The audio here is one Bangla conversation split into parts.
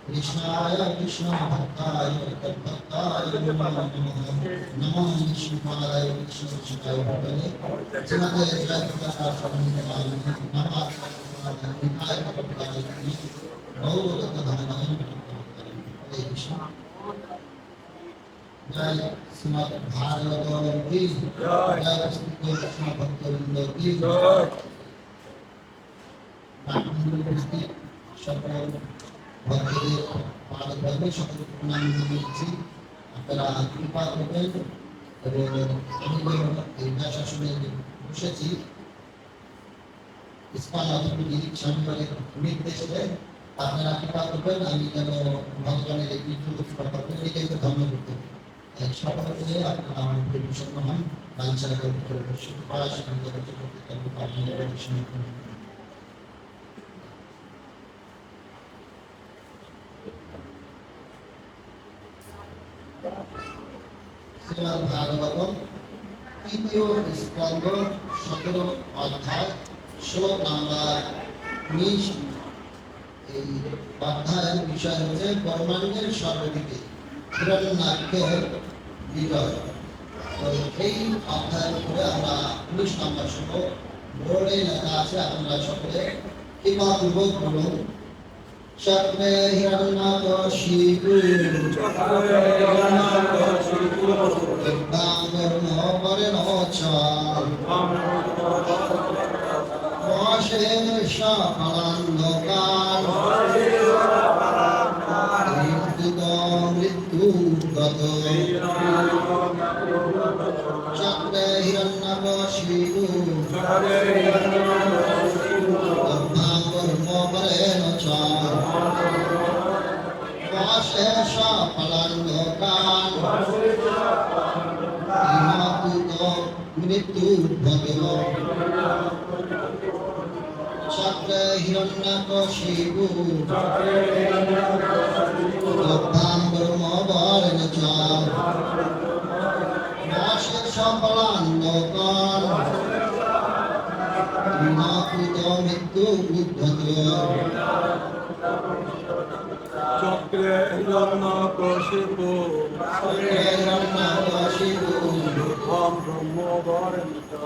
Krishnaaya Krishna Bhaktaya Tadbhaktaya Namo Vishnupadaya Krishna Chitaya Bhutale Srimate Jayataka Sashanamaya Namaha Nitaya Bhaktaya Gaurata Dhanaya Hare Krishna Jai Srimad Bhagavatam Ki Jai Sri Krishna Bhaktivinoda Ki Jai Shakra ভক্তদের পাদপদ্মে সকল প্রণাম জানিয়েছি। আপনারা কৃপা করবেন এবং আমি এই শাসনে বসেছি ইসলাম অথরিটি সম্মেলনের নির্দেশে আপনারা কৃপা করবেন আমি যেন ভগবানের এই বিদ্যুৎ ধন্য করতে সকলকে আপনারা আমার প্রসন্ন হন বাঞ্ছনা করে শ্রীমদ্ ভাগবতম তৃতীয় স্কন্ধ 17 অধ্যায় শ্লোক নাম্বার 19। এই অধ্যায়ের বিষয় হচ্ছে ব্রহ্মাণ্ডের সর্বদিকে হিরণ্যাক্ষের বিজয়। তো এই অধ্যায়ের উপরে আমরা 19 নম্বর শ্লোক বোর্ডে লেখা আছে, আপনারা সকলে কৃপাপূর্বক বলুন। চক্রে হিরণ্যকশিপু মৃত্যুগত চক্রে হিরণ্যকশিপু মৃত্যু চক্রে হিরণ্যকশিপু ব্রহ্মবরেণ চ সফলান্ডকান মৃত্যু চক্রে হিরণ্যকশিপু ব্রহ্মবরেণ চ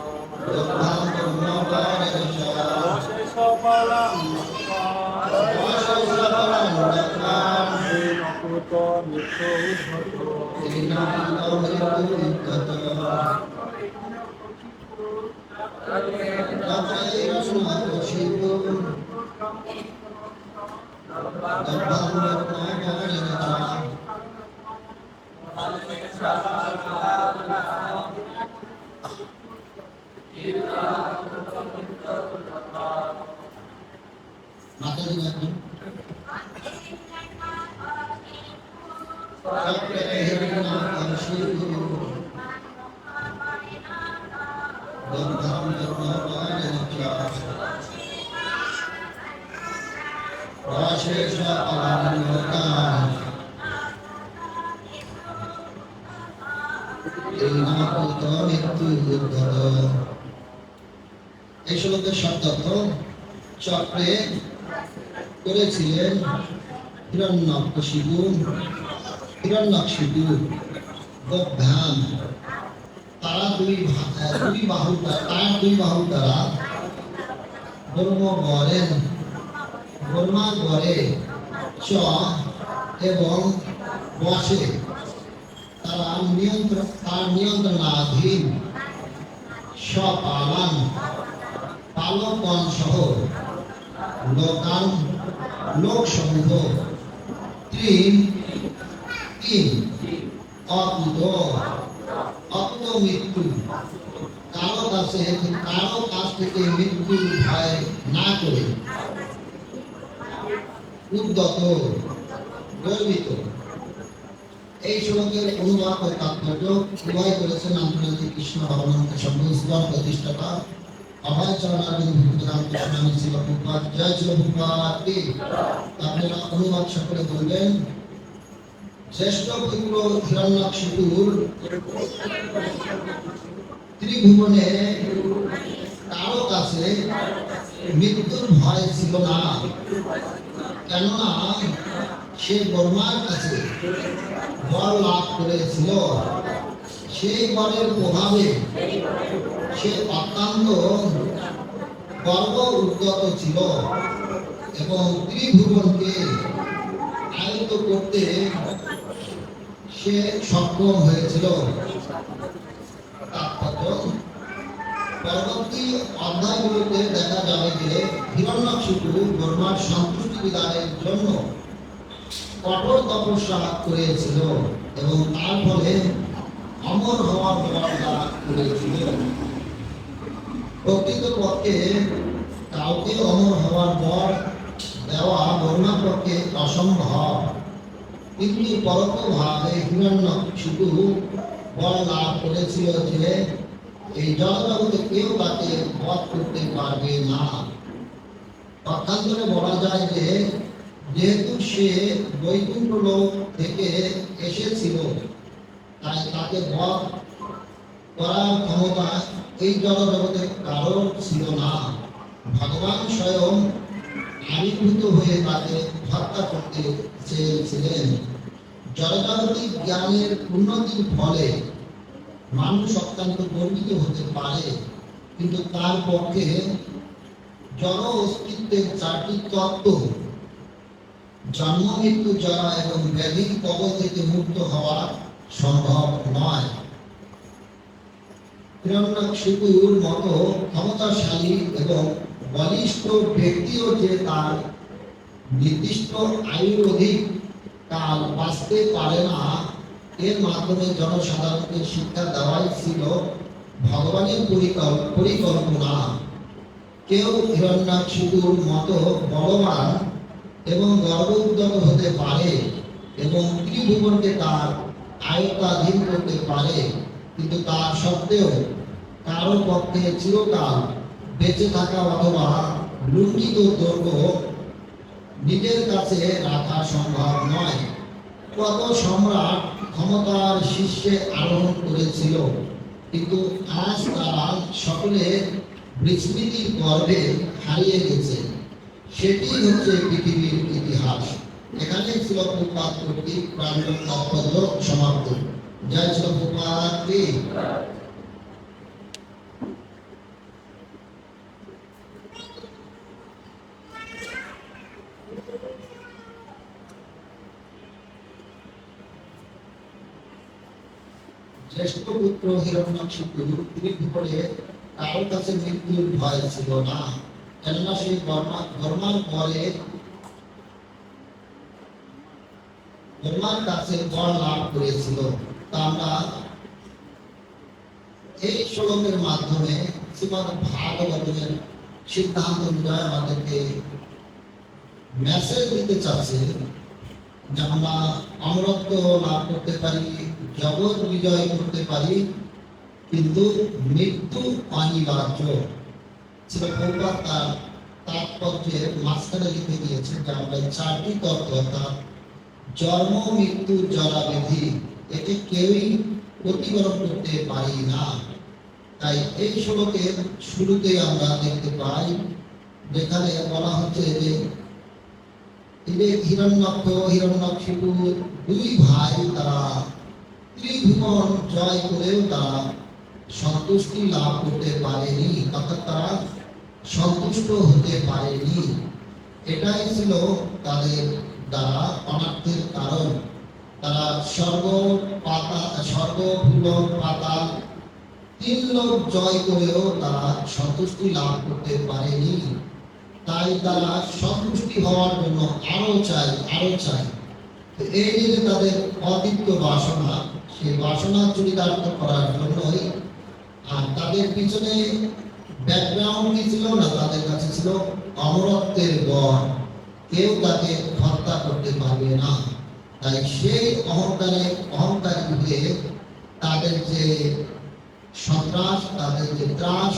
এই শ্লোকের শব্দার্থ চক্রে করেছিলেন হিরণ্যকশিপু গভ্যাম তারা দুই বাহু দ্বারা ব্রহ্মা গড়ে চ এবং বসে তারা নিয়ন্ত্রণাধীন স্বপালন পালকগণ সহ লোকসমূহ তিন অকুত মৃত্যু কারো কাছ থেকে মৃত্যু ভয় না করে উদ্যত গর্বিত। এই শ্লোকের অনুবাদ ও তাৎপর্য উভয় করেছেন আন্তর্জাতিক কৃষ্ণ ভবনান্ত সংঘ প্রতিষ্ঠাতা अभय चरणारविंद भक्तरामकृष्ण स्वामी श्री प्रभुपाद जय श्री प्रभुपाद की আপনারা অনুবাদ সকলে বলবেন শ্রেষ্ঠ পুত্র হিরণ্যাক্ষিপুর ত্রিভুবনে কারো কাছে মৃত্যুর ভয় ছিল না, কেননা সে ব্রহ্মার কাছে বর লাভ করেছিল। সেই বরের প্রভাবে সে অত্যন্ত গর্ব উদ্গত ছিল এবং ত্রিভুবনকে আয়ত্ত করতে সে সক্ষম হয়েছিল। তাৎপর্য পরবর্তী অধ্যায়গুলোতে দেখা যাবে যে হিরণ্যাক্ষিপু ব্রহ্মার সন্তুষ্টি বিধানের জন্য কঠোর তপস্যা করেছিল এবং তার ফলে অমর হওয়ার ব্যবস্থা করেছিল। প্রকৃতপক্ষে কাউকে অমর হওয়ার পর দেওয়া ব্রহ্মার পক্ষে অসম্ভব, কিন্তু পরোক্ষভাবে হিরণ্যাক্ষিপু বর লাভ করেছিল যে এই জগতে কেউ তাকে বধ করতে পারবে না। পক্ষান্তরে বলা যায় যে যেহেতু সে বৈকুণ্ঠ লোক থেকে এসেছিল, তাই তাকে বধ করার ক্ষমতা এই জগতে কারোর ছিল না। ভগবান স্বয়ং আবির্ভূত হয়ে তাকে হত্যা করতে চেয়েছিলেন। জড়জাগতিক জ্ঞানের উন্নতির ফলে মানুষ অত্যন্ত গর্বিত হতে পারে, কিন্তু তার পক্ষে জড় অস্তিত্বের চারটি তত্ত্ব জন্ম, মৃত্যু, জরা এবং ব্যাধির কবল থেকে মুক্ত হওয়া সম্ভব নয়। হিরণ্যাক্ষিপুর মতো ক্ষমতাশালী এবং বলিষ্ঠ ব্যক্তিও যে তার নির্দিষ্ট আয়ুর অধিক কাল বাঁচতে পারে না, এর মাধ্যমে জনসাধারণকে শিক্ষা দেওয়াই ছিল ভগবানের পরিকল্পনা। কেউ হিরণ্যাক্ষিপুর মতো বলবান এবং গর্বোদ্যত হতে পারে এবং ত্রিভুবনকে তার আয়ত্তাধীন করতে পারে, কিন্তু তার সত্ত্বেও কারো পক্ষে চিরকাল বেঁচে থাকা অথবা লুণ্ঠিত দ্রব্য নিজের কাছে রাখা সম্ভব নয়। কত সম্রাট ক্ষমতার শীর্ষে আরোহণ করেছিল, কিন্তু আজ তারা সকলে বিস্মৃতির গর্ভে হারিয়ে গেছে। সেটি হচ্ছে পৃথিবীর ইতিহাস। এখানে ছিল প্রপাত কর্তৃক প্রাঞ্জল তাৎপর্য সমাপ্ত। জয় ছিল প্রপাত কি। জ্যেষ্ঠ পুত্র হিরণ্যাক্ষিপু ত্রিভুবনে কারোর কাছে মৃত্যুর ভয় ছিল না, কেননা সে ব্রহ্মার পরে ব্রহ্মার কাছে বর লাভ করেছিল। তা আমরা এই শ্লোকের মাধ্যমে শ্রীমদ্ ভাগবতের সিদ্ধান্ত অনুযায়ী আমাদেরকে মেসেজ দিতে চাচ্ছে যে আমরা অমরত্ব লাভ করতে পারি, জগৎ বিজয় করতে পারি, কিন্তু মৃত্যু অনিবার্য। প্রভুপাদ তার তাৎপর্যের মাঝখানে লিখে দিয়েছে যে আমরা চারটি তত্ত্ব অর্থাৎ জন্ম, মৃত্যু, জরা, ব্যাধি একে কেউই প্রতিকরণ করতে পারি না। তাই এই শ্লোকের শুরুতে আমরা দেখতে পাই যেখানে বলা হচ্ছে যে হিরণ্যাক্ষিপু দুই ভাই তারা ত্রিভুবন জয় করেও তারা সন্তুষ্টি লাভ করতে পারেনি, অর্থাৎ তারা সন্তুষ্ট হতে পারেনি। এটাই ছিল তাদের দ্বারা অনার্থের কারণ। তারা স্বর্গ, ভূলোক, পাতাল তিন লোক জয় করেও তারা সন্তুষ্টি লাভ করতে পারেনি। তাই তারা সন্তুষ্টি হওয়ার জন্য আরো চাই। এই যে তাদের অতিরিক্ত বাসনা, সেই বাসনা চরিতার্থ করার জন্যই। আর তাদের পিছনে ব্যাকগ্রাউন্ড কি ছিল না, তাদের কাছে ছিল অমরত্বের বর, কেউ তাকে হত্যা করতে পারবে না। তাই সেই অহংকারী হয়ে তাদের যে সন্ত্রাস, তাদের যে ত্রাস,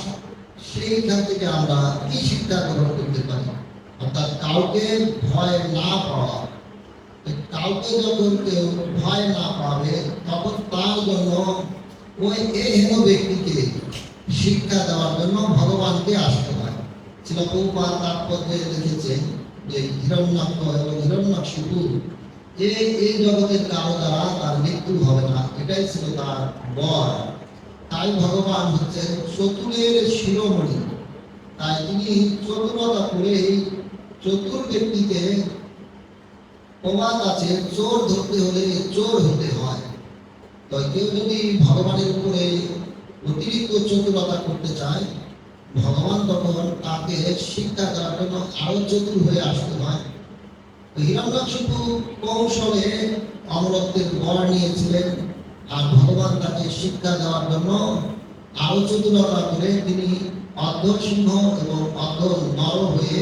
সেইখান থেকে আমরা কি শিক্ষা গ্রহণ করতে পারি? অর্থাৎ কাউকে ভয় না পাওয়া। কাউকে যখন কেউ ভয় না পাবে তখন তার জন্য ওই হেন ব্যক্তিকে শিক্ষা দেওয়ার জন্য ভগবানকে আসতে হয়। শিল প্রভুপাদ তাৎপর্যে লিখেছেন যে হিরণ্যাক্ষ এবং হিরণ্যাক্ষিপু এই জগতের কারো দ্বারা তার মৃত্যু হবে না, এটাই ছিল তার বর। তাই ভগবান হচ্ছেন চতুরের শিরোমণি। তাই তিনি চতুরতা করে চতুর ব্যক্তিকে, প্রবাদ আছে চোর ধরতে হলে চোর হতে হয়। তো কেউ যদি ভগবানের উপরে অতিরিক্ত চতুরতা করতে চায়, ভগবান তখন তাকে শিক্ষা দেওয়ার জন্য আরো চতুর হয়ে আসতে হয়। হিরণ্যাক্ষিপু কৌশলে অমরত্বের বর নিয়েছিলেন, আর ভগবান তাকে শিক্ষা দেওয়ার জন্য আরো চতুরতা করে তিনি অর্ধ সিংহ এবং অর্ধ নর হয়ে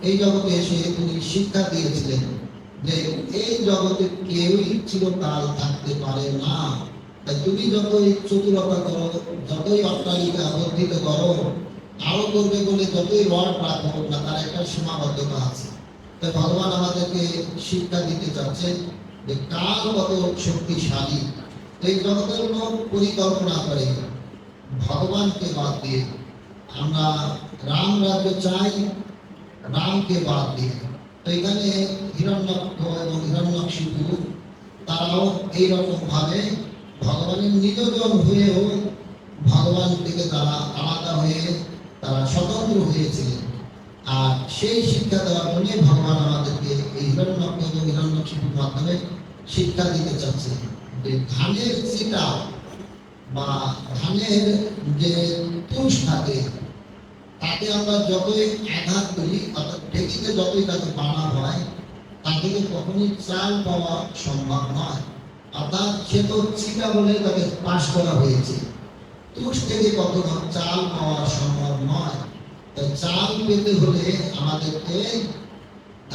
এই জগতে এসে তিনি শিক্ষা দিয়েছিলেন যে এই জগতে কেউই চিরকাল থাকতে পারে না। তাই তুমি যতই চতুরতা করো, যতই অট্টালিকা বর্ধিত করো, আরো করবে বলে যতই রড রাখো না, তার একটা সীমাবদ্ধতা আছে। তাই ভগবান আমাদেরকে শিক্ষা দিতে চাচ্ছেন যে কাল কত শক্তিশালী। এই জগতের লোক পরিকল্পনা করে ভগবানকে বাদ দিয়ে, আমরা রাম রাজ্য চাই রামকে বাদ দিয়ে। তো এখানে হিরণ্যাক্ষ এবং হিরণ্যাক্ষিপু তারাও এইরকম ভাবে ভগবানের নিজজন হয়েও ভগবান থেকে তারা আলাদা হয়ে তারা স্বতন্ত্র হয়েছিলেন। আর সেই শিক্ষা দেওয়ার জন্য ভগবান আমাদেরকে এই হিরণ্যাক্ষ এবং হিরণ্যাক্ষিপুর মাধ্যমে শিক্ষা দিতে চাচ্ছে যে ধানের চিটা বা ধানের যে তুষ থাকে তাকে আমরা যতই আঘাত করি, অর্থাৎ ঢেকিতে যতই তাকে বানা হয়, তা থেকে কখনই চাল পাওয়া সম্ভব নয়। অর্থাৎ সে তো চিটা বলে তাকে পাশ করা হয়েছে, তুষ থেকে কখনো চাল পাওয়া সম্ভব নয়। চাল পেতে হলে আমাদেরকে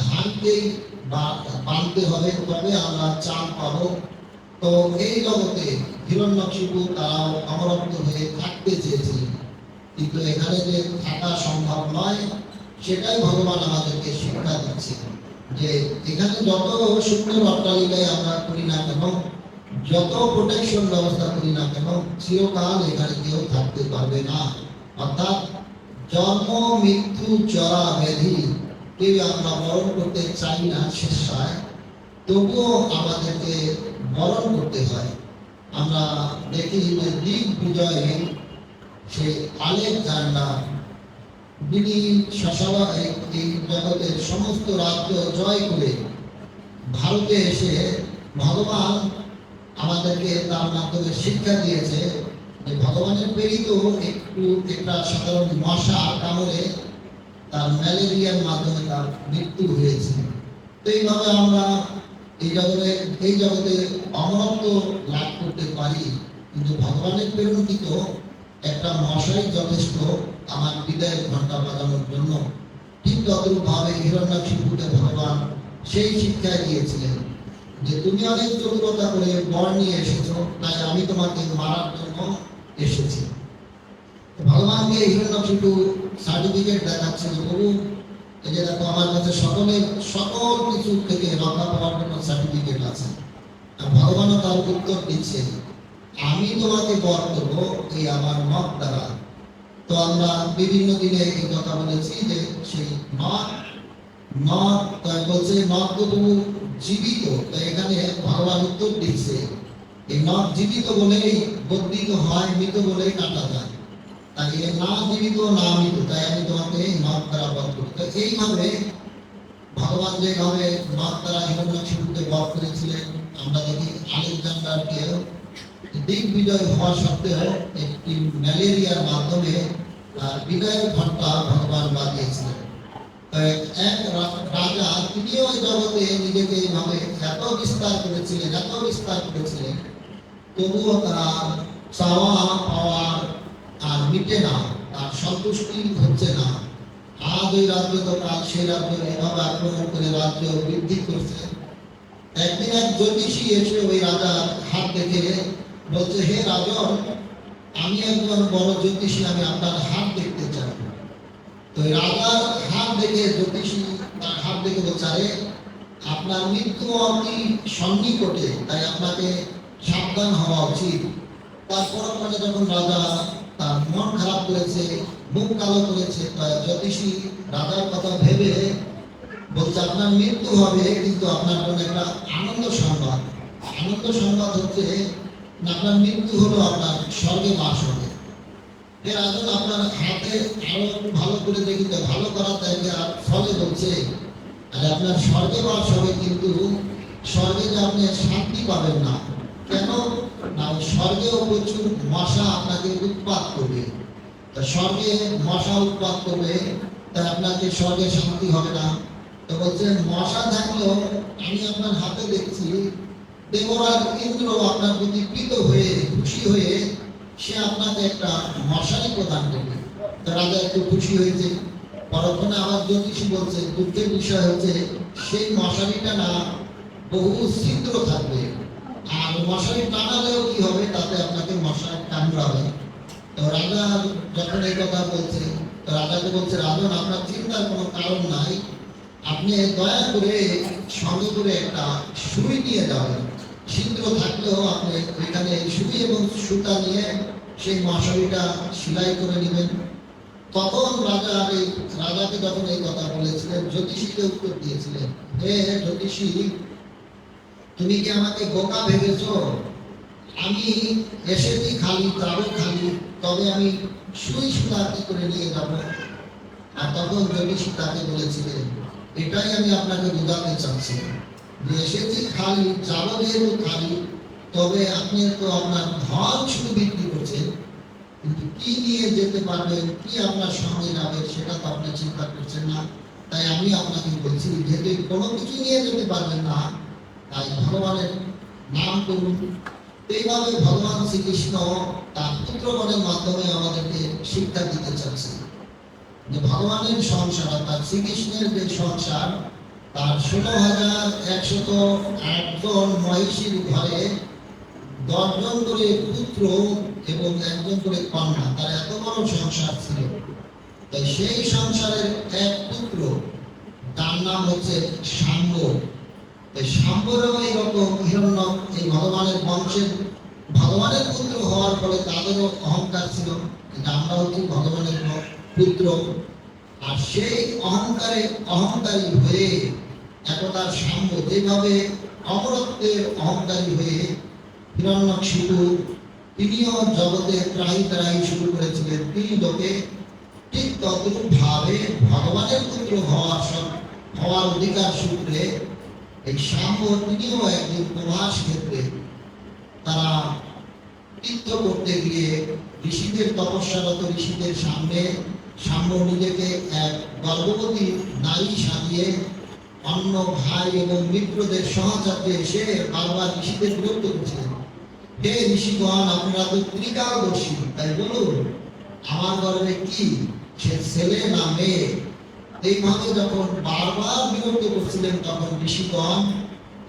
ধানকেই বাঁধতে হবে, তবে আমরা চাল পাবো। তো এই জগতে হিরণ্যাক্ষিপু তারাও অমরত্ব হয়ে থাকতে চেয়েছিলেন, কিন্তু এখানে যে থাকা সম্ভব নয়, সেটাই ভগবান আমাদেরকে শিক্ষা দিচ্ছে যে এখানে যত সুন্দর অট্টালিকায় আমরা করি না কেন, যত প্রোটেকশন ব্যবস্থা করি না কেন, চিরকাল এখানে কেউ থাকতে পারবে না। অর্থাৎ জন্ম মৃত্যু জরা ব্যাধি কেউ আমরা বরণ করতে চাই না শেষায়, তবুও আমাদেরকে বরণ করতে হয়। আমরা দেখি যে দিগ্বিজয়ে সে আলেকজান্ডার, যিনি এই জগতের সমস্ত রাজ্য জয় করে ভারতে এসে ভগবান আমাদেরকে তার মাধ্যমে শিক্ষা দিয়েছে যে ভগবানের প্রেরিত একটা সাধারণ মশা কামড়ে তার ম্যালেরিয়ার মাধ্যমে তার মৃত্যু হয়েছে। তো এইভাবে আমরা এই জগতে অমরত্ব লাভ করতে পারি, কিন্তু ভগবানের প্রেরণিত একটা মশাই যথেষ্ট আমার বিদায়ের ঘন্টা বাজানোর জন্য। ঠিক তদ্রূপভাবে হিরণ্যাক্ষিপুকে ভগবান সেই শিক্ষা দিয়েছিলেন যে তুমি অনেক চতুরতা করে বর নিয়ে এসেছো, তাই আমি তোমাকে মারার জন্য এসেছি। ভগবানকে হিরণ্যাক্ষিপু সার্টিফিকেট দেখাচ্ছিল, প্রভু এই যে দেখো আমার কাছে সকল কিছু থেকে রক্ষা পাওয়ার জন্য সার্টিফিকেট আছে। আর ভগবানও তার উত্তর দিচ্ছে, আমি তোমাকে বর করবো এই আমার মত দ্বারা। তো আমরা বিভিন্ন দিনে এই কথা বলেছি যে সেই মত বলছে মত তো তুমি জীবিত। তাই এখানে ভগবান উত্তর দিচ্ছে এই মত জীবিত বলেই বর্ধিত হয়, মৃত বলেই কাটা যায়। তাই না জীবিত না মৃত, তাই আমি তোমাকে এই মত দ্বারা বধ করি। তো এইভাবে ভগবান যেভাবে মত দ্বারা হিরণ্যাক্ষিপুকে বধ করেছিলেন, আমরা দেখি আলেকজান্ডারকে দিগ্বিজয় হওয়া সত্ত্বেও একটি ম্যালেরিয়ার মাধ্যমে তার বিদায়ের ঘন্টা ভগবান বাজিয়েছিলেন। এক রাজা তিনিও জগতে নিজেকে এইভাবে এত বিস্তার করেছিলেন, তবুও তার চাওয়া পাওয়ার আর মিটে না, তার সন্তুষ্টি হচ্ছে না। আজ ওই রাজ্য তো কাল সেই রাজ্য এভাবে আক্রমণ করে রাজ্য বৃদ্ধি করছে। একদিন এক জ্যোতিষী এসে ওই রাজার হাত দেখে বলছে, হে রাজন, আমি একজন বড় জ্যোতিষী, আমি আপনার হাত দেখতে চাই। তো এই রাজার হাত দেখে জ্যোতিষী তার হাত দেখে বলছে, আরে আপনার মৃত্যু অতি সন্নিকটে, তাই আপনাকে সাবধান হওয়া উচিত। তারপর পরে যখন রাজা তার মন খারাপ করেছে, মুখ কালো করেছে, তাই জ্যোতিষী রাজার কথা ভেবে বলছে, আপনার মৃত্যু হবে, কিন্তু আপনার জন্য একটা আনন্দ সংবাদ। আনন্দ সংবাদ হচ্ছে না, আপনার মৃত্যু হলো, আপনার স্বর্গে বাস হবে। এর রাজন আপনার হাতে আরো ভালো করে দেখি তো, ভালো করার জায়গা ফলে বলছে, আর আপনার স্বর্গে বাস হবে, কিন্তু স্বর্গে যে আপনি শান্তি পাবেন না। কেন না, স্বর্গেও প্রচুর মশা আপনাকে উৎপাত করবে। তা স্বর্গে মশা উৎপাত করবে, তাই আপনাকে স্বর্গে শান্তি হবে না। তো বলছে, মশা থাকলেও আমি আপনার হাতে দেখছি, দেবরাজ ইন্দ্র আপনার প্রতি প্রীত হয়ে খুশি হয়ে সে আপনাকে একটা মশারি প্রদান করবে। তো রাজা একটু খুশি হয়েছে। পরক্ষণে আমার জ্যোতিষী বলছে, দুঃখের বিষয় হচ্ছে সেই মশারিটা না বহু ছিদ্র থাকবে, আর মশারি টানালেও কি হবে, তাতে আপনাকে মশারি কামড়াবে। তো রাজা যখন এই কথা বলছে, তো রাজাকে বলছে, রাজন আপনার চিন্তার কোনো কারণ নাই, আপনি দয়া করে সঙ্গে করে একটা সুই নিয়ে যাবেন। ছিদ্র থাকলেও আপনি এখানে সুই এবং সুতা নিয়ে সেই মশারিটা সেলাই করে নেবেন। তখন রাজাকে যখন এই কথা বলেছিলেন, জ্যোতিষীকে উত্তর দিয়েছিলেন, হে জ্যোতিষী, তুমি কি আমাকে বোকা ভেবেছ? আমি এসেছি খালি, যাবো খালি, তবে আমি সুই সুতা কি করে নিয়ে যাব? আর তখন জ্যোতিষী তাকে বলেছিলেন, এটাই আমি আপনাকে বোঝাতে চাচ্ছি, যে এসেছি খালি, যাবো যেহেতু খালি, তবে আপনি তো আপনার ধন শুধু বিক্রি করছেন, কিন্তু কি নিয়ে যেতে পারবেন, কি আপনার সঙ্গে যাবে, সেটা তো আপনি চিন্তা করছেন না। তাই আমি আপনাকে বলছি, যেহেতু কোনো কিছু নিয়ে যেতে পারবেন না, তাই ভগবানের নাম করুন। এইভাবে ভগবান শ্রীকৃষ্ণ তার পুত্রগণের মাধ্যমে আমাদেরকে শিক্ষা দিতে চাচ্ছে যে ভগবানের সংসার, অর্থাৎ শ্রীকৃষ্ণের যে সংসার, তার 16,108 মহিষীর ঘরে 10 জন করে পুত্র এবং 1 জন করে কন্যা, তার এত বড় সংসার ছিল। তাই সেই সংসারের এক পুত্র, তার নাম হচ্ছে শাম্ব। এই শাম্বরও এইরকম হিরণ্যক, এই ভগবানের বংশের, ভগবানের পুত্র হওয়ার ফলে তাদেরও অহংকার ছিল, কিন্তু আমরা হচ্ছি ভগবানের পুত্র। আর সেই অহংকারী হয়ে একদা শাম্ব যেভাবে অমরত্বের অহংকারী হয়ে হিরণ্যকশিপু, তিনিও জগতে ত্রাহি ত্রাহি শুরু করেছিলেন, তিনি লোকে ঠিক ততটুকু ভাবে ভগবানের পুত্র হওয়ার অধিকার সূত্রে এই শাম্ব তিনিও একদিন প্রভাস ক্ষেত্রে তারা তীর্থ করতে গিয়ে ঋষিদের, তপস্যারত ঋষিদের সামনে শাম্ব নিজেকে এক গর্ভবতী নারী সাজিয়ে অন্য ভাই এবং মিত্রদের সহচর্যে এসে বারবার ঋষিদের বিরক্ত করছিলেন, হে ঋষিগণ, আপনারা তো ত্রিকালদর্শী, তাই বলুন আমার গর্ভে কি, সে ছেলে না মেয়ে? এইভাবে যখন বারবার বিরক্ত করছিলেন, তখন ঋষিগণ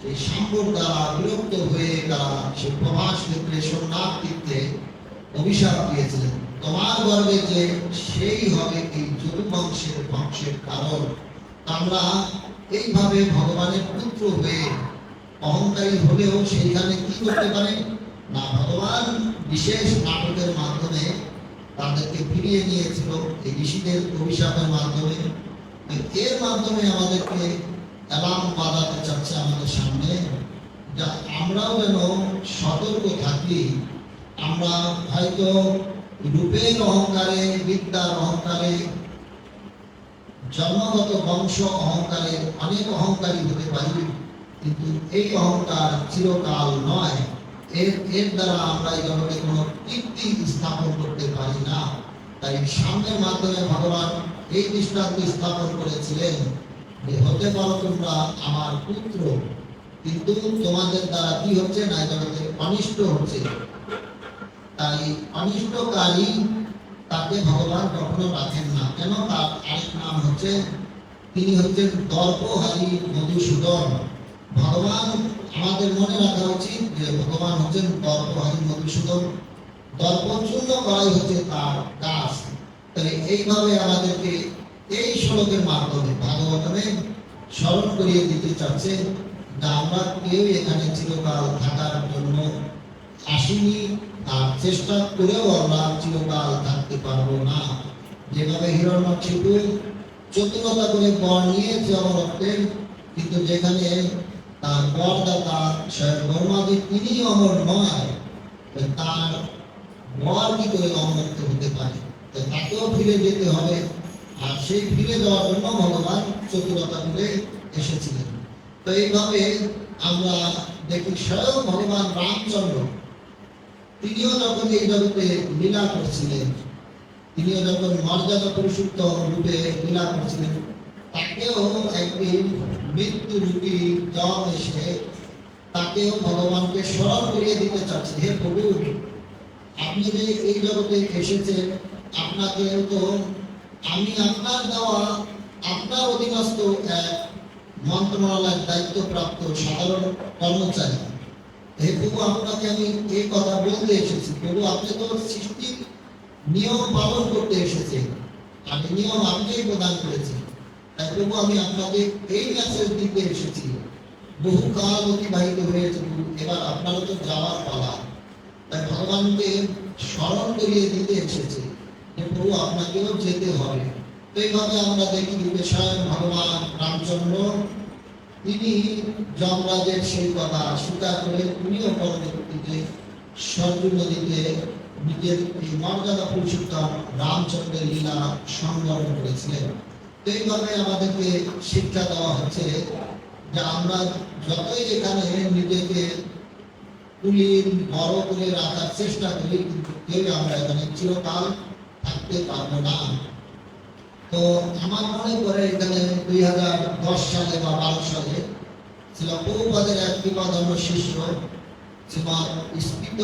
সেই শাম্বর দ্বারা বিরক্ত হয়ে তারা সে প্রভাস ক্ষেত্রে সোমনাথ তীর্থে অভিশাপ দিয়েছিলেন, তোমার গর্ভে যে সেই হবে এই ধ্বংসের কারণ। আমরা এইভাবে ভগবানের পুত্র হয়ে অহংকারী হলেও সেইখানে কি করতে পারে না, ভগবান বিশেষ নাটকের মাধ্যমে তাদেরকে ফিরিয়ে নিয়েছিল, এই ঋষিদের অভিশাপের মাধ্যমে। এর মাধ্যমে আমাদেরকে অ্যালার্ম বাজাতে চাচ্ছে আমাদের সামনে, যা আমরাও যেন সতর্ক থাকি। আমরা হয়তো রূপের অহংকারে, বিদ্যার অহংকারে, জন্মগত বংশ অহংকারে অনেক অহংকারী হতে পারি, কিন্তু এই অহংকার চিরকাল নয়। এর দ্বারা আমরা এই জগতে কোনো কীর্তি স্থাপন করতে পারি না। তাই সামনের মাধ্যমে ভগবান এই দৃষ্টান্ত স্থাপন করেছিলেন যে হতে পারো তোমরা আমার পুত্র, কিন্তু তোমাদের দ্বারা কি হচ্ছে না, জগতে অনিষ্ট হচ্ছে। তাই অনিষ্টকারী তাকে ভগবান কখনো রাখেন না। কেন? তার আরেক নাম হচ্ছে, তিনি হচ্ছেন দর্পহারী মধুসূদন। ভগবান, আমাদের মনে রাখা উচিত যে ভগবান হচ্ছেন দর্পহারী মধুসূদন। দর্প চূর্ণ করাই হচ্ছে তার কাজ। তাই এইভাবে আমাদেরকে এই শ্লোকের মাধ্যমে ভাগবতমে স্মরণ করিয়ে দিতে চাচ্ছে যে আমরা কেউ এখানে চিরকাল থাকার জন্য আসিনি, আর চেষ্টা করেও আমরা চিরকাল থাকতে পারবো না। যেভাবে হিরণ্যকশিপু চতুরতা করে বর নিয়েছে অমরত্বের, কিন্তু যেখানে তার বরদাতা স্বয়ং ব্রহ্মাদেব তিনি অমর নয়, তার বর কি করে অমরত্ব হতে পারে? তাকেও ফিরে যেতে হবে, আর সেই ফিরে যাওয়ার জন্য ভগবান চতুরতা করে এসেছিলেন। তো এইভাবে আমরা দেখি স্বয়ং ভগবান রামচন্দ্র তিনিও যখন এই জগতে লীলা করছিলেন, তিনিও যখন মর্যাদা পুরুষোত্তম রূপে লীলা করছিলেন, তাকেও একদিন মৃত্যু রূপী জম এসে তাকেও ভগবানকে স্মরণ করিয়ে দিতে চাচ্ছে, হে প্রভু, আপনি যে এই জগতে এসেছেন, আপনাকেও তো আমি আপনার দেওয়া, আপনার অধীনস্থ এক মন্ত্রণালয়ের দায়িত্বপ্রাপ্ত সাধারণ কর্মচারী। হে প্রভু, আপনাকে আমি এই কথা বলতে এসেছি। প্রভু, আপনি তো সৃষ্টির নিয়ম পালন করতে এসেছেন, আর এই নিয়ম আপনিই প্রদান করেছেন। তাই প্রভু, আমি আপনাকে এই মেসেজ দিতে এসেছি। বহু কাল অতিবাহিত হয়েছে প্রভু, এবার আপনারও তো যাওয়ার পালা। তাই ভগবানকে স্মরণ করিয়ে দিতে এসেছে যে প্রভু, আপনাকেও যেতে হবে। তো এইভাবে আমরা দেখি যে স্বয়ং ভগবান রামচন্দ্র তিনি যমরাজের সেই কথা স্বীকার করে তিনিও পরবর্তীতে সরজু নদীতে নিজের এই মর্যাদা পুরুষোত্তম রামচন্দ্রের লীলা সংবরণ করেছিলেন। তো এইভাবে আমাদেরকে শিক্ষা দেওয়া হচ্ছে যে আমরা যতই এখানে নিজেকে তুলির বড় করে রাখার চেষ্টা করি, কিন্তু কেউ আমরা এখানে চিরকাল থাকতে পারবো না। তো আমার মনে পড়ে এখানে 2010 সালে বা 12 সালে ছিল প্রভুপাদের এক বিপদন্য শিষ্য শ্রীমান স্ফীত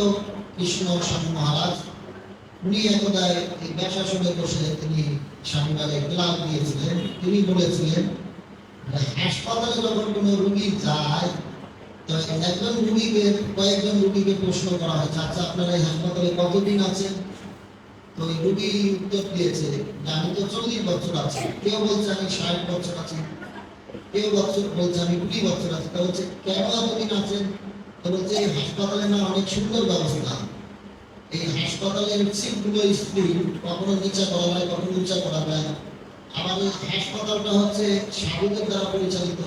কৃষ্ণ স্বামী মহারাজ। উনি একদা এই ব্যাসাসনে বসে তিনি স্বামীবাগে ক্লাস দিয়েছিলেন। তিনি বলেছিলেন যে হাসপাতালে যখন কোনো রোগী যায়, তো একজন রোগীকে কয়েকজন রোগীকে প্রশ্ন করা হয়েছে, আচ্ছা আপনারা এই হাসপাতালে কতদিন আছেন? তো ওই রোগী উত্তর দিয়েছে যে আমি তো 40 বছর আছি। কেউ বলছে আমি 60 বছর আছি, কেউ বলছে আমি 20 বছর আছি। তা বলছে কেন এতদিন আছেন? তো বলছে এই হাসপাতালে না অনেক সুন্দর ব্যবস্থা, এই হাসপাতালের সিটগুলো স্প্রিং, কখনো নিচে করা যায় কখনো উঁচা করা যায়। আমাদের হাসপাতালটা হচ্ছে সাধুদের দ্বারা পরিচালিত।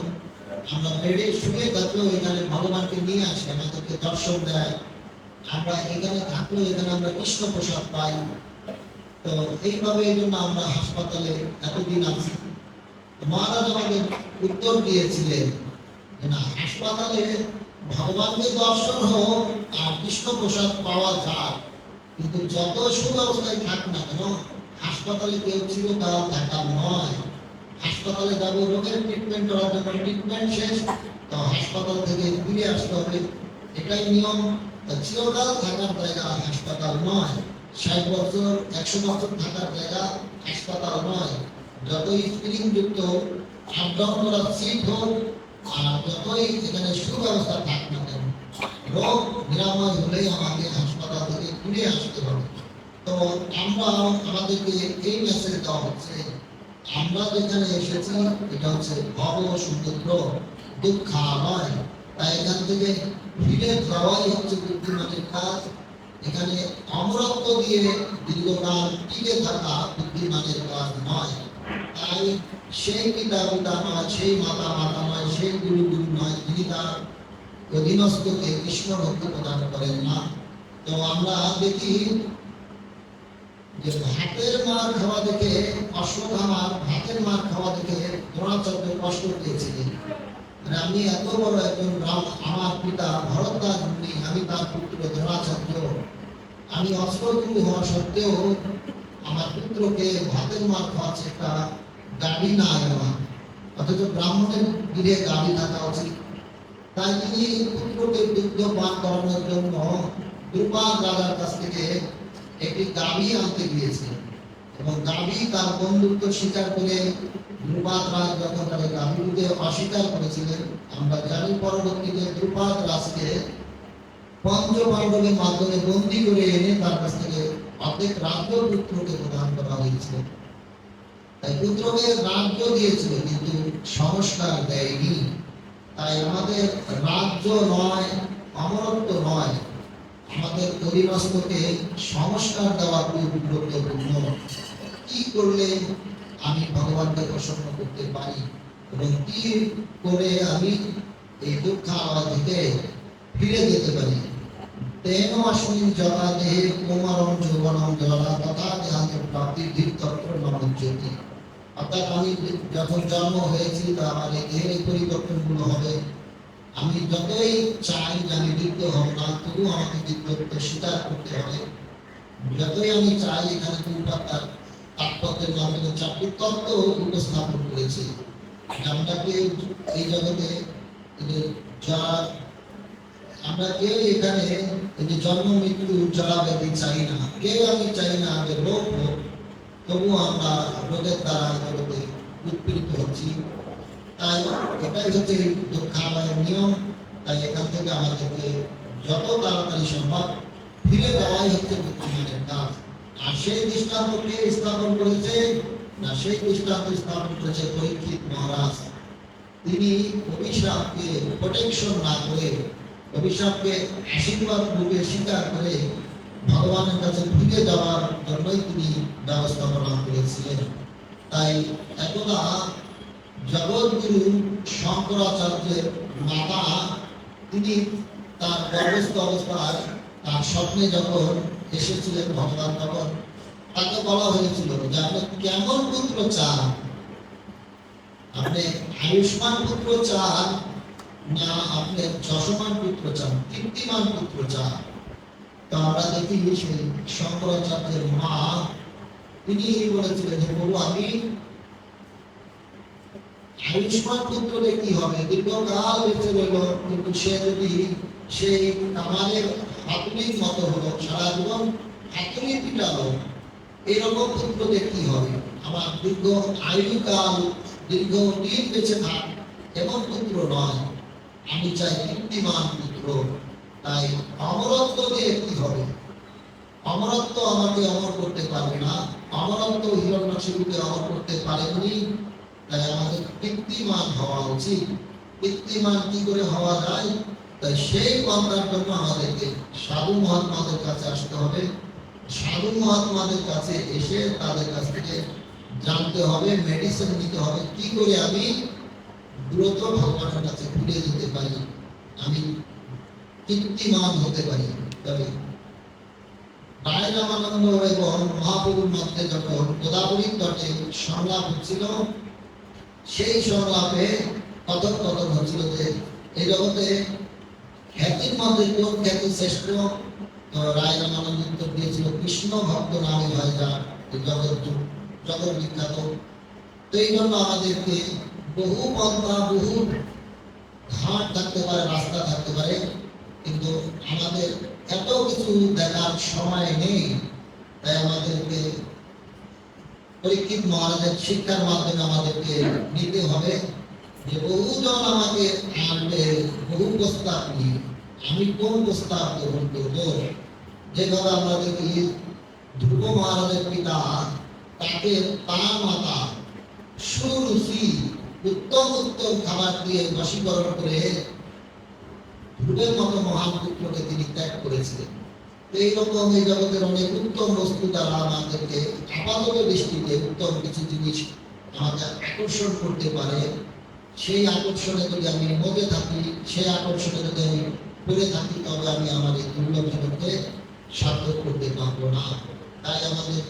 আমরা বেডে শুয়ে থাকলেও এখানে ভগবানকে নিয়ে আসে, আমাদেরকে দর্শন দেয়। আমরা এখানে থাকলেও এখানে আমরা কৃষ্ণ প্রসাদ পাই। তো এইভাবে এই জন্য আমরা হাসপাতালে এতদিন আছি। মহারাজ আমাদের উত্তর দিয়েছিলেন যে না, হাসপাতালে ভগবানকে দর্শন হোক আর কৃষ্ণ প্রসাদ পাওয়া যায়, কিন্তু যত সুব্যবস্থায় থাক না কেন, হাসপাতালে কেউ চিরকাল থাকা নয়। হাসপাতালে যাবো রোগের ট্রিটমেন্ট করার জন্য, ট্রিটমেন্ট শেষ তো হাসপাতাল থেকে ফিরে আসতে হবে, এটাই নিয়ম। চিরকাল থাকার জায়গা হাসপাতাল নয়। 60 বছর 100 বছর থাকার জায়গা হাসপাতাল নয়। যতই স্প্রিং যুক্ত আপডাউন করা সিট হোক আর যতই এখানে সুব্যবস্থা থাক না কেন, রোগ নিরাময় হলেই আমাদের হাসপাতাল থেকে ফিরে আসতে হবে। তো আমরা আমাদেরকে এই মেসেজ দেওয়া হচ্ছে, আমরা যেখানে এসেছি এটা হচ্ছে ভব সমুদ্র, দুঃখালয়। তাই এখান থেকে ফিরে যাওয়াই হচ্ছে বুদ্ধিমানের কাজ। এখানে অমরত্ব দিয়ে দীর্ঘকাল টিকে থাকা বুদ্ধিমানের কাজ নয়। তাই সেই পিতা পিতা নয়, সেই মাতা মাতা নয়, সেই গুরু গুরু নয়, যিনি তার অধীনস্থকে কৃষ্ণ ভক্তি প্রদান করেন না। তো আমরা দেখি যে ভাতের মার খাওয়া দেখে অশ্বত্থামার ভাতের মার খাওয়া দেখে দ্রোণাচার্য কষ্ট পেয়েছিলেন। আমি এত বড় একজন আমার পিতা ভরদ্বাজ মুনি, আমি তার পুত্র দ্রোণাচার্য, আমি অস্ত্রগুরু হওয়া সত্ত্বেও আমার পুত্রকে ভাতের মার খাওয়াচ্ছে, একটা গাড়ি না দেওয়া, অথচ ব্রাহ্মণের গৃহে গাড়ি থাকা উচিত। তাই তিনি পুত্রকে দুগ্ধ পান করানোর জন্য দ্রুপাদ রাজার কাছ থেকে একটি গাভী আনতে গিয়েছিলেন, এবং গাভী তার বন্ধুত্ব স্বীকার করে দ্রুপাদ রাজ যখন তাকে গাভী দিতে অস্বীকার করেছিলেন, আমরা জানি পরবর্তীতে দ্রুপাদ রাজকে পঞ্চপাণ্ডবের মাধ্যমে বন্দী করে এনে তার কাছ থেকে অর্ধেক রাজ্য পুত্রকে প্রদান করা হয়েছিল। তাই পুত্রকে রাজ্য দিয়েছিল কিন্তু সংস্কার দেয়নি। তাই আমাদের রাজ্য নয়, অমরত্ব নয়, আমাদের অধীনস্থকে সংস্কার দেওয়া খুব গুরুত্বপূর্ণ। কি করলে আমি ভগবানকে প্রসন্ন করতে পারি এবং কি করে আমি এই দুঃখালয় থেকে ফিরে যেতে পারি। তেন অস্মিন জলা দেহে কোমরম যৌবনম জলা তথা দেহান্তের প্রাপ্তি ধীরতত্ত্ব নবজ্যোতি। অর্থাৎ আমি যখন জন্ম হয়েছি তা আমার এই দেহের পরিবর্তনগুলো হবে। আমি যতই চাই যে আমি বৃদ্ধ হব না, তবু আমাকে বৃদ্ধত্ব স্বীকার করতে হবে। যতই আমি চাই, এখানে তার তাৎপর্যের মাধ্যমে চারটি তত্ত্ব উপস্থাপন করেছি। আমরা কেউ এই জগতে যারা আমরা কেউ এখানে জন্ম মৃত্যু জড়া ব্যাধি চাই না, কেউ আমি চাই না যে রোগ হোক, তবু আমরা রোগের দ্বারা জগতে উৎপীড়িত হচ্ছি। তাই এটাই হচ্ছে দুঃখালয়ের নিয়ম। তাই এখান থেকে আমাদেরকে যত তাড়াতাড়ি সম্ভব ফিরে যাওয়াই হচ্ছে বুদ্ধিমানের কাজ। আর সেই দৃষ্টান্তকে স্থাপন করেছে না, সেই দৃষ্টান্ত স্থাপন করেছে পরীক্ষিত মহারাজ। তিনি অভিশাপকে প্রোটেকশন না করে, অভিশাপকে আশীর্বাদ রূপে স্বীকার করে ভগবানের কাছে ফিরে যাওয়ার জন্যই তিনি ব্যবস্থাপনা করেছিলেন। তাই একদা জগৎগুরু শঙ্করাচার্যের মাতা, তিনি তার গর্ভস্থ অবস্থায় তার স্বপ্নে যখন এসেছিলেন ভগবান, তখন তাকে বলা হয়েছিল যে আপনি কেমন পুত্র চান, আপনি আয়ুষ্মান পুত্র চান না আপনি যশমান পুত্র চান, কীর্তিমান পুত্র চান। তো আমরা দেখি সেই শঙ্করাচার্যের মা, তিনি বলেছিলেন যে প্রভু আমি আয়ুষ্মান পুত্রকে কি হবে, দীর্ঘকাল বেঁচে রইল, কিন্তু সে যদি সেই আমাদের হাতুড়ির মতো হলো, সারা জীবন হাতুড়ি পিটালো, এরকম পুত্রকে কি হবে। আমার দীর্ঘ আয়ুকাল, দীর্ঘ দিন বেঁচে থাক, এমন পুত্র নয়, আমি চাই কীর্তিমান পুত্র। তাই অমরত্ব দিয়ে কি হবে, অমরত্ব আমাকে অমর করতে পারবে না, অমরত্ব হিরণ্যকশিপুকে অমর করতে পারেনি। তাই আমাদের কীর্তিমান হওয়া উচিত। কীর্তিমান কি করে হওয়া যায়, তাই সেই পন্থার জন্য আমাদেরকে সাধু মহাত্মাদের কাছে আসতে হবে। সাধু মহাত্মাদের কাছে এসে তাদের কাছ থেকে জানতে হবে, মেডিসিন নিতে হবে, কি করে আমি দ্রুত ভগবানের কাছে ফিরে যেতে পারি, আমি কীর্তিমান হতে পারি। তবে রায় রামানন্দ এবং মহাপ্রভুর মধ্যে যখন গোদাবরীর তটে সংলাপ হচ্ছিল, সেই সংলাপে কথোপকথন হচ্ছিল যে এই জগতে খ্যাতির মধ্যে কোন খ্যাতি শ্রেষ্ঠ। তো রায় রামানন্দ উত্তর দিয়েছিল, কৃষ্ণ ভক্ত নামে হয় যা জগৎ বিখ্যাত। তো এই জন্য আমাদেরকে বহু পন্থা, বহু ঘাট থাকতে পারে, রাস্তা থাকতে পারে, কিন্তু আমাদের এত কিছু দেখার সময় নেই। তাই আমাদেরকে পরীক্ষিত মহারাজের শিক্ষার মাধ্যমে আমাদেরকে নিতে হবে যে বহুজন আমাকে আনবে, বহু প্রস্তাব নিয়ে, আমি কোন প্রস্তাব গ্রহণ করব। যেভাবে আমরা দেখি ধ্রুব মহারাজের পিতা, তাকে তার মাতা সুরুচি উত্তম উত্তম খাবার দিয়ে বশীকরণ করে ধ্রুবের মতো মহান পুত্রকে তিনি ত্যাগ করেছিলেন। এইরকম এই জগতের অনেক উত্তম বস্তু দ্বারা আমাদেরকে আপাতত দৃষ্টিতে উত্তম কিছু জিনিস আমাকে আকর্ষণ করতে পারে। সেই আকর্ষণে যদি আমি মধ্যে থাকি, সেই আকর্ষণে যদি আমি পড়ে থাকি, তবে আমি আমার এই দুর্লভ জীবনকে সার্থক করতে পারবো না। তাই আমাদের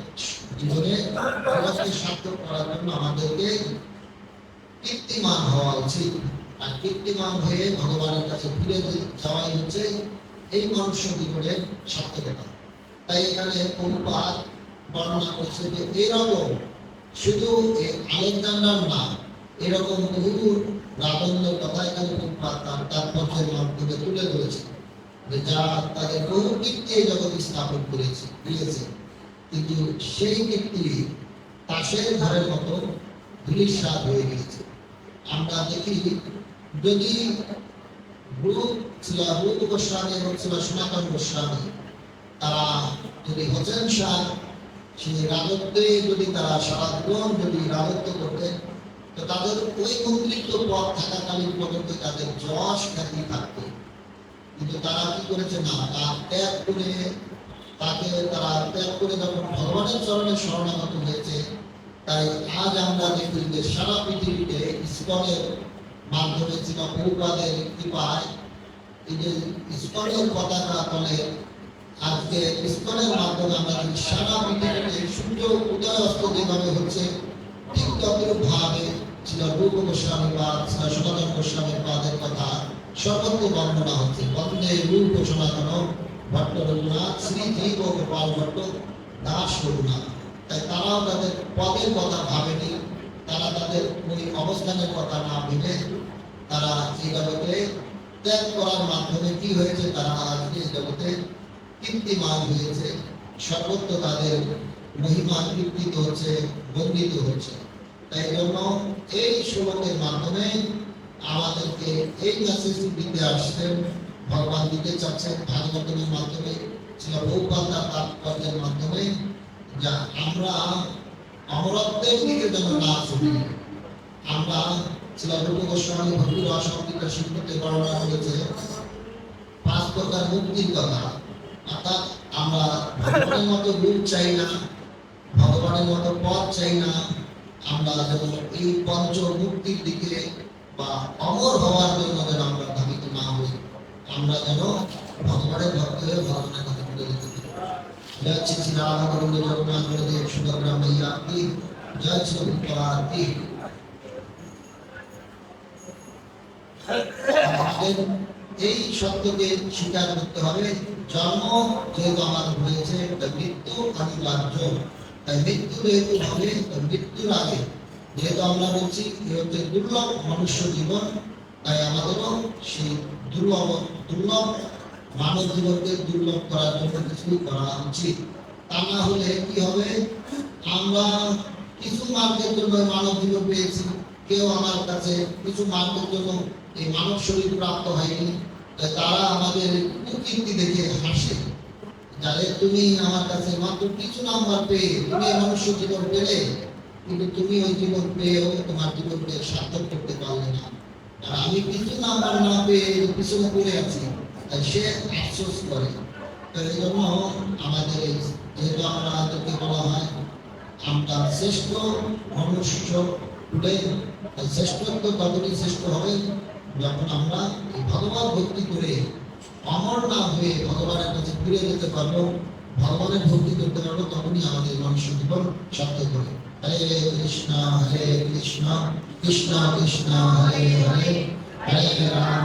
জীবনে সার্থক করার জন্য আমাদেরকে কীর্তিমান হওয়া উচিত। আর কীর্তিমান হয়ে ভগবানের কাছে ফিরে যাওয়াই হচ্ছে এই মনুষ্য জীবনের সার্থকতা। তাই এখানে প্রভুপাদ বর্ণনা করছে যে এরকম শুধু আলেকজান্ডার না, এরকম বহু রাবণের কথা এখানে প্রভুপাদ তার তাৎপর্যের মাধ্যমে তুলে ধরেছে, যে যারা তাদের বহু কীর্তি এই জগৎ স্থাপন করেছে দিয়েছে, কিন্তু সেই কীর্তি তাসের ধারের মতো ধূলিসাৎ হয়ে গিয়েছে। আমরা দেখি যদি রূপ গোস্বামী এবং ছিল সনাতন গোস্বামী, তারা যদি হোসেন শাহ সেই রাজত্বে যদি তারা সারাক্ষণ যদি রাজত্ব করতেন, তো তাদের ওই মন্ত্রিত্ব পদ থাকাকালীন পর্যন্ত তাদের যশ খ্যাতি থাকতো। কিন্তু তারা কি করেছে না, তারা ত্যাগ করে যখন ভগবানের চরণে শরণাগত হয়েছে, তাই আজ আমরা দেখি যে সারা পৃথিবীতে ইসকনের মাধ্যমে ছিল বহুবাদের কৃপায়, এই যে ইসকনের পতাকা তলে আজকে ইসকনের মাধ্যমে আমরা সারা পৃথিবীতে সূর্য উদয় অস্ত যেভাবে হচ্ছে, ঠিক তদ্রূপ ভাবে ছিল রূপ গোস্বামী পাদ, ছিল সনাতন গোস্বামী পাদের কথা সর্বত্র বর্ণনা হচ্ছে। বন্দে রূপ সনাতন ভট্ট রঘুনাথ শ্রী জীব গোপাল ভট্ট দাস রঘুনাথ। তাই তারাও তাদের পদের কথা ভাবেনি, তারা তাদের ওই অবস্থানের কথা না ভেবে তারা এই জগতে ত্যাগ করার মাধ্যমে কি হয়েছে, তারা আজকে এই জগতে কীর্তিমান হয়েছে, সর্বত্র তাদের মহিমা কীর্তিত হচ্ছে, বন্দিত হচ্ছে। তাই জন্য এই শ্লোকের মাধ্যমে আমাদেরকে এই মেসেজ দিতে আসছেন, ভগবান দিতে চাচ্ছেন ভাগবতের মাধ্যমে, ছিল বহুপাতা তাৎপর্যের মাধ্যমে, যা আমরা অমরত্বের দিকে যেন না ছুটি। আমরা ছিল রূপ গোস্বামী ভক্তি রসমৃত শিল্পতে বর্ণনা করেছে 5 প্রকার মুক্তির কথা। অর্থাৎ আমরা ভগবানের মতো রূপ চাই না, ভগবানের মতো পথ চাই না, আমরা যেন এই পঞ্চ মুক্তির দিকে বা অমর হওয়ার জন্য যেন আমরা ধাবিত না হই, আমরা যেন ভগবানের ভক্ত হয়ে ভগবানের কথা বলে যেতে পারি। জয় শ্রী শ্রী রাধা গোবিন্দ জগন্নাথ বলদেব সুভদ্রা मैया की जय श्री भगवान की। আমাদের এই সত্যকে স্বীকার করতে হবে, জন্ম যেহেতু আমাদের হয়েছে, মৃত্যু অনিবার্য। তাই মৃত্যু যেহেতু হবে, মৃত্যুর আগে যেহেতু আমরা বলছি এ হচ্ছে দুর্লভ মনুষ্য জীবন, তাই আমাদেরও সেই দুর্লভ মানব জীবনকে দুর্লভ করার জন্য কিছু করা উচিত। তা না হলে কি হবে, আমরা কিছু মার্গের জন্য মানব জীবন পেয়েছি, কেউ আমার কাছে কিছু মার্গের জন্য এই মানব শরীর প্রাপ্ত হয়নি, তারা আমাদের কুকীর্তি দেখে হাসে, যারে তুমি আমার কাছে মাত্র কিছু নাম্বার পেয়ে তুমি মনুষ্য জীবন পেলে, কিন্তু তুমি ওই জীবন পেয়েও তোমার জীবনকে সার্থক করতে পারলে না, আর আমি কিছু নাম্বার না পেয়ে পিছনে পড়ে আছি, তাই সে আফসোস করে। তো এই জন্য আমাদের যেহেতু আমাদেরকে বলা হয় আমরা শ্রেষ্ঠ মনুষ্য, শ্রেষ্ঠত্ব ততই শ্রেষ্ঠ হবে যখন আমরা ভগবান ভক্তি করে অমর না হয়ে ভগবানের কাছে ফিরে যেতে পারবো, ভগবানের ভক্তি করতে পারবো, তখনই আমাদের মনুষ্য জীবন সার্থক হবে। হরে কৃষ্ণ কৃষ্ণ কৃষ্ণ হরে হরে, হরে রাম